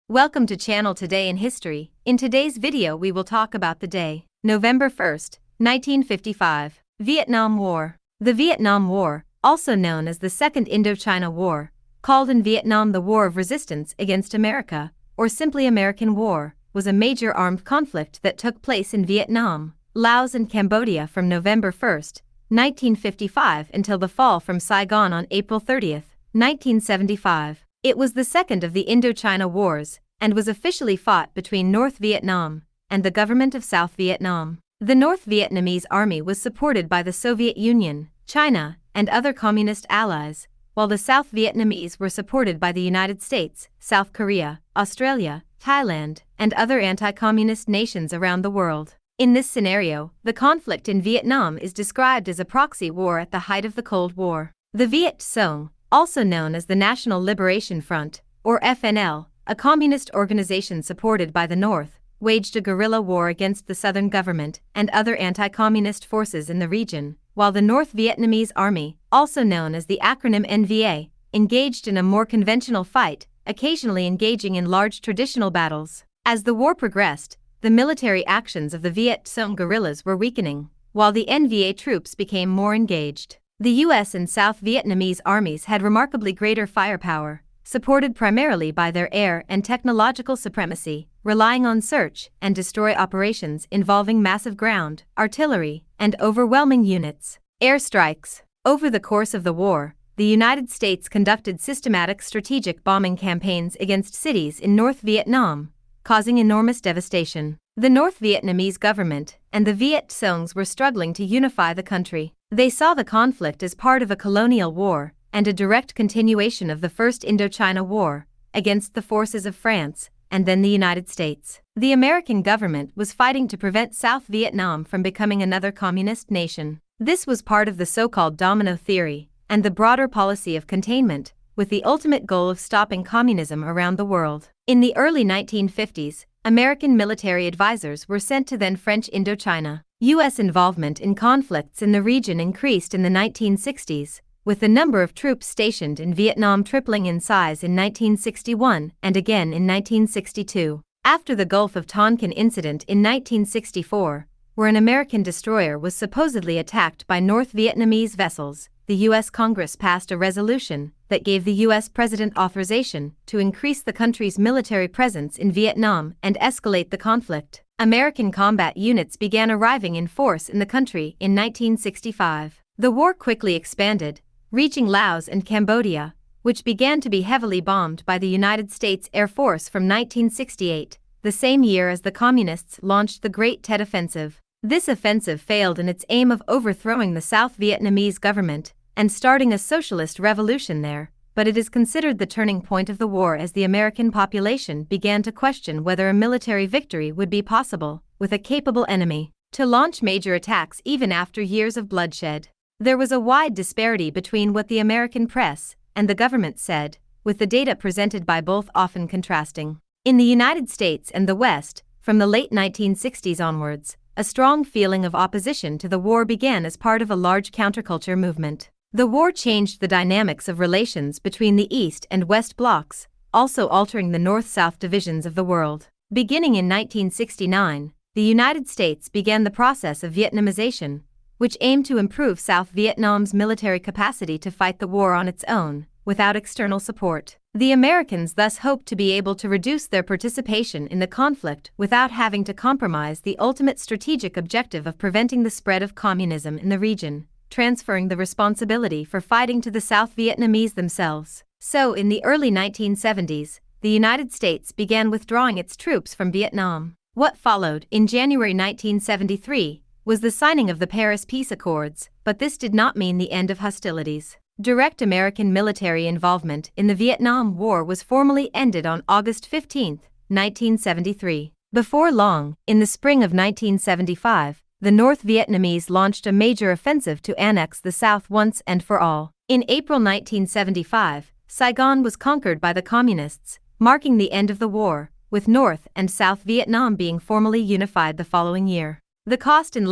Welcome to Channel Today in History. In today's video we will talk about the day, November 1st, 1955, Vietnam War. The Vietnam War, also known as the Second Indochina War, called in Vietnam the War of Resistance against America, or simply American War, was a major armed conflict that took place in Vietnam, Laos and Cambodia from November 1st, 1955 until the fall from Saigon on April 30th, 1975. It was the second of the Indochina Wars, and was officially fought between North Vietnam and the government of South Vietnam. The North Vietnamese army was supported by the Soviet Union, China, and other communist allies, while the South Vietnamese were supported by the United States, South Korea, Australia, Thailand, and other anti-communist nations around the world. In this scenario, the conflict in Vietnam is described as a proxy war at the height of the Cold War. The Viet Cong, also known as the National Liberation Front, or FNL, a communist organization supported by the North, waged a guerrilla war against the Southern government and other anti-communist forces in the region, while the North Vietnamese Army, also known as the acronym NVA, engaged in a more conventional fight, occasionally engaging in large traditional battles. As the war progressed, the military actions of the Viet Cong guerrillas were weakening, while the NVA troops became more engaged. The U.S. and South Vietnamese armies had remarkably greater firepower, supported primarily by their air and technological supremacy, relying on search and destroy operations involving massive ground, artillery, and overwhelming units. Airstrikes. Over the course of the war, the United States conducted systematic strategic bombing campaigns against cities in North Vietnam, causing enormous devastation. The North Vietnamese government and the Viet Congs were struggling to unify the country. They saw the conflict as part of a colonial war and a direct continuation of the First Indochina War against the forces of France and then the United States. The American government was fighting to prevent South Vietnam from becoming another communist nation. This was part of the so-called domino theory and the broader policy of containment, with the ultimate goal of stopping communism around the world. In the early 1950s, American military advisors were sent to then French Indochina. U.S. involvement in conflicts in the region increased in the 1960s, with the number of troops stationed in Vietnam tripling in size in 1961 and again in 1962. After the Gulf of Tonkin incident in 1964, where an American destroyer was supposedly attacked by North Vietnamese vessels, the U.S. Congress passed a resolution that gave the U.S. President authorization to increase the country's military presence in Vietnam and escalate the conflict. American combat units began arriving in force in the country in 1965. The war quickly expanded, reaching Laos and Cambodia, which began to be heavily bombed by the United States Air Force from 1968, the same year as the Communists launched the Great Tet Offensive. This offensive failed in its aim of overthrowing the South Vietnamese government and starting a socialist revolution there, but it is considered the turning point of the war as the American population began to question whether a military victory would be possible with a capable enemy to launch major attacks even after years of bloodshed. There was a wide disparity between what the American press and the government said, with the data presented by both often contrasting. In the United States and the West, from the late 1960s onwards, a strong feeling of opposition to the war began as part of a large counterculture movement. The war changed the dynamics of relations between the East and West blocs, also altering the North-South divisions of the world. Beginning in 1969, the United States began the process of Vietnamization, which aimed to improve South Vietnam's military capacity to fight the war on its own, without external support. The Americans thus hoped to be able to reduce their participation in the conflict without having to compromise the ultimate strategic objective of preventing the spread of communism in the region, transferring the responsibility for fighting to the South Vietnamese themselves. So in the early 1970s, the United States began withdrawing its troops from Vietnam. What followed, in January 1973, was the signing of the Paris Peace Accords, but this did not mean the end of hostilities. Direct American military involvement in the Vietnam War was formally ended on August 15, 1973. Before long, in the spring of 1975, the North Vietnamese launched a major offensive to annex the South once and for all. In April 1975, Saigon was conquered by the Communists, marking the end of the war, with North and South Vietnam being formally unified the following year. The cost in